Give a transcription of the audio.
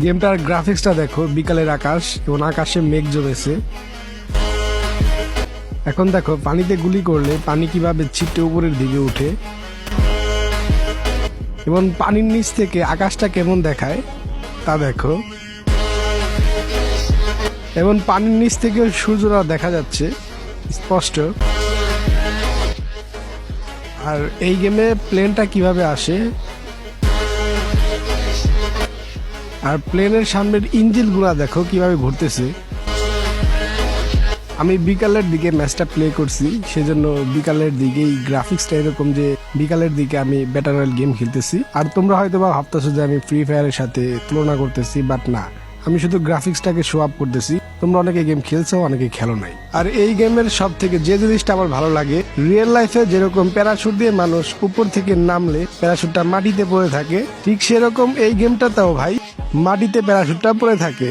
গেমটার গ্রাফিক্সটা দেখো, বিকালের আকাশ এবং আকাশে মেঘ জমেছে। এখন দেখো পানিতে গুলি করলে পানি কিভাবে ছিটে উপরের দিকে উঠে এবং পানির নিচ থেকে আকাশটা কেমন দেখায় তা দেখো। এবং পানির নিচ থেকে সূর্যটা দেখা যাচ্ছে স্পষ্ট। আর এই গেমে প্লেনটা কিভাবে আসে আর প্লেনের সামনের ইঞ্জিন গুলা দেখো কিভাবে ঘুরতেছে। আমি বিকালের দিকে ম্যাচটা প্লে করছি, সেজন্য বিকালের দিকেই গ্রাফিক্সটা এরকম যে বিকালের দিকে আমি ব্যাটল রয়্যাল গেম খেলতেছি। আর তোমরা হয়তো বা ভাবতেছো যে আমি ফ্রি ফায়ারের সাথে তুলনা করতেছি, বাট না, আমি শুধু গ্রাফিক্সটাকে শো আপ করতেছি। তোমরা অনেকে গেম খেলছো, অনেকে খেলো নাই। আর এই গেমের সব থেকে যে জিনিসটা আমার ভালো লাগে, রিয়েল লাইফে যেরকম প্যারাশুট দিয়ে মানুষ উপর থেকে নামলে প্যারাশুটটা মাটিতে পড়ে থাকে, ঠিক সেরকম এই গেমটাতেও ভাই মাটিতে প্যারাশুটটা পড়ে থাকে।